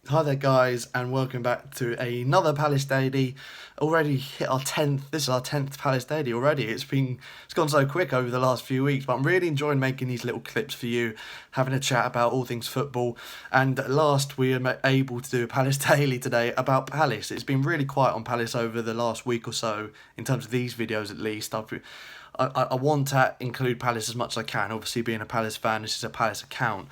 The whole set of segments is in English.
Hi there guys, and welcome back to another Palace Daily. Already hit our 10th, this is our 10th Palace Daily already. It's gone so quick over the last few weeks, but I'm really enjoying making these little clips for you, having a chat about all things football. And at last we are able to do a Palace Daily today about Palace. It's been really quiet on Palace over the last week or so, in terms of these videos at least. I want to include Palace as much as I can. Obviously, being a Palace fan, this is a Palace account.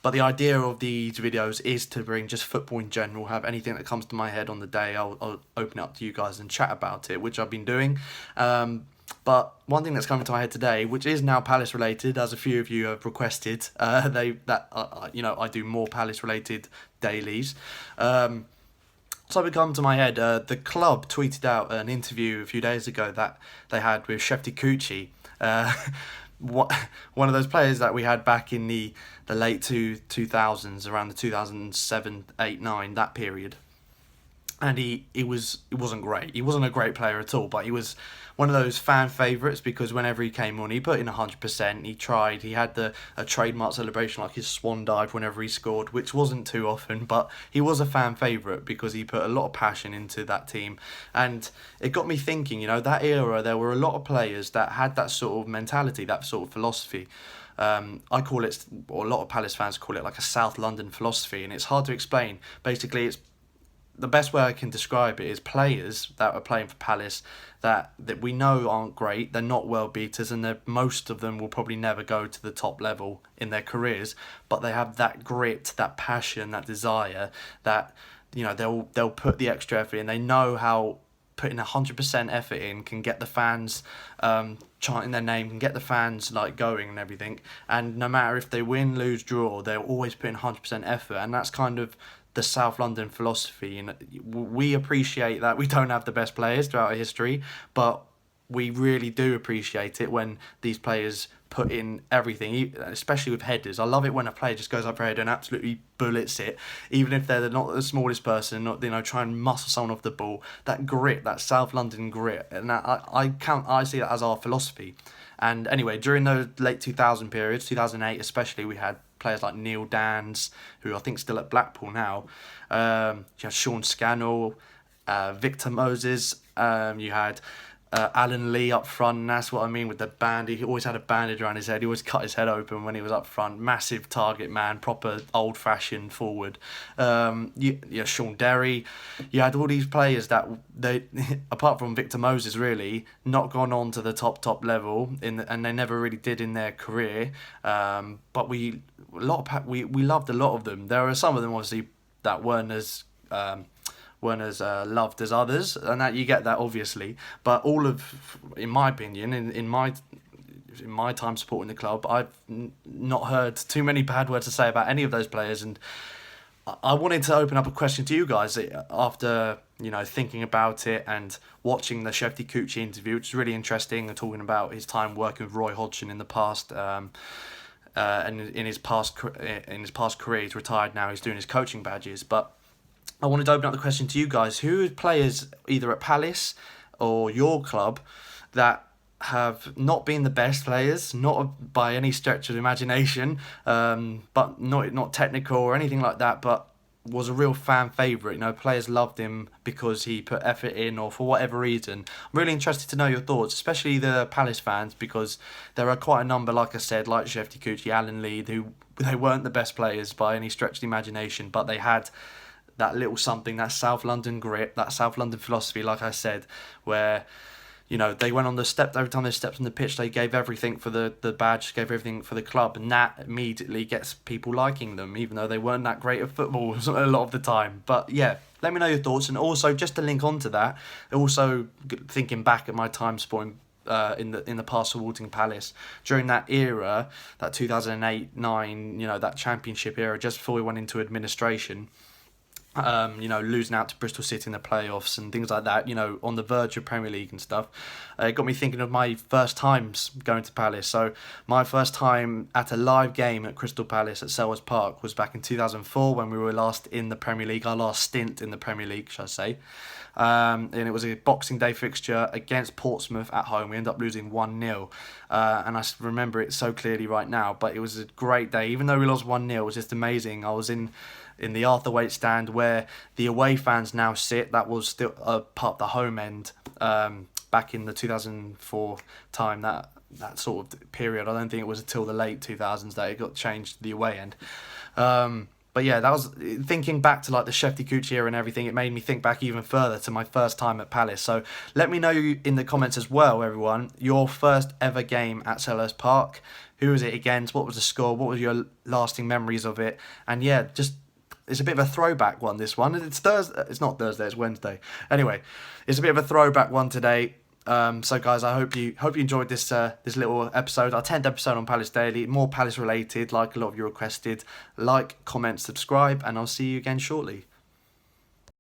But the idea of these videos is to bring just football in general, have anything that comes to my head on the day, I'll open it up to you guys and chat about it, which I've been doing. But one thing that's coming to my head today, which is now Palace related, as a few of you have requested, I do more Palace related dailies. So it come to my head, the club tweeted out an interview a few days ago that they had with Shefty Kuchi. One of those players that we had back in the late 2000s, around the 2007, 8, 9, that period. And he wasn't great. He wasn't a great player at all, but he was one of those fan favourites because whenever he came on, he put in 100%. He tried. He had a trademark celebration, like his swan dive whenever he scored, which wasn't too often, but he was a fan favourite because he put a lot of passion into that team. And it got me thinking, that era, there were a lot of players that had that sort of mentality, that sort of philosophy. I call it, or a lot of Palace fans call it, like a South London philosophy, and it's hard to explain. Basically, it's the best way I can describe it is players that are playing for Palace that we know aren't great, they're not world beaters, and most of them will probably never go to the top level in their careers, but they have that grit, that passion, that desire, that they'll put the extra effort in. They know how putting 100% effort in can get the fans chanting their name, can get the fans going and everything. And no matter if they win, lose, draw, they're always putting 100% effort, and that's kind of the South London philosophy. And we appreciate that we don't have the best players throughout our history, but we really do appreciate it when these players put in everything, especially with headers. I love it when a player just goes up for a header and absolutely bullets it, even if they're not the smallest person, not try and muscle someone off the ball. That grit, that South London grit, and that I see that as our philosophy. And anyway, during those late 2000 periods, 2008 especially, we had players like Neil Dans, who I think still at Blackpool now. You had Sean Scannell, Victor Moses. You had Alan Lee up front, and that's what I mean with the band. He always had a bandage around his head. He always cut his head open when he was up front. Massive target man, proper old-fashioned forward. Sean Derry. You had all these players that they, apart from Victor Moses, really not gone on to the top level and they never really did in their career. But we loved a lot of them. There are some of them obviously that weren't as loved as others, and that you get that obviously. But in my opinion, in my time supporting the club, I've not heard too many bad words to say about any of those players. And I wanted to open up a question to you guys after thinking about it and watching the Shefty Kuchi interview, which is really interesting, and talking about his time working with Roy Hodgson in the past. And in his past career, he's retired now. He's doing his coaching badges, but I wanted to open up the question to you guys. Who are players either at Palace or your club that have not been the best players, not by any stretch of imagination, but not technical or anything like that, but was a real fan favourite? Players loved him because he put effort in or for whatever reason. I'm really interested to know your thoughts, especially the Palace fans, because there are quite a number, like I said, like Shefty Kuchi, Alan Lee, who they weren't the best players by any stretch of the imagination, but they had that little something, that South London grit, that South London philosophy, like I said, where they went on the step, every time they stepped on the pitch, they gave everything for the badge, gave everything for the club, and that immediately gets people liking them, even though they weren't that great at football a lot of the time. But yeah, let me know your thoughts. And also, just to link on to that, also thinking back at my time supporting in the past supporting Palace during that era, that 2008-9, that championship era, just before we went into administration. Losing out to Bristol City in the playoffs and things like that, on the verge of Premier League and stuff. It got me thinking of my first times going to Palace. So my first time at a live game at Crystal Palace at Selhurst Park was back in 2004 when we were last in the Premier League, our last stint in the Premier League, should I say. And it was a Boxing Day fixture against Portsmouth at home. We ended up losing 1-0. And I remember it so clearly right now, but it was a great day. Even though we lost 1-0, it was just amazing. I was in in the Arthur Waite stand where the away fans now sit. That was still part of the home end back in the 2004 time, that sort of period. I don't think it was until the late 2000s that it got changed to the away end. But yeah, that was, thinking back to like the Shefty Cooch era and everything, it made me think back even further to my first time at Palace. So let me know in the comments as well, everyone, your first ever game at Selhurst Park. Who was it against? What was the score? What was your lasting memories of it? And yeah, just, it's a bit of a throwback one, this one. It's Thursday. It's not Thursday, it's Wednesday. Anyway, it's a bit of a throwback one today. So guys, I hope you enjoyed this little episode, our 10th episode on Palace Daily, more Palace related, like a lot of you requested. Like, comment, subscribe, and I'll see you again shortly.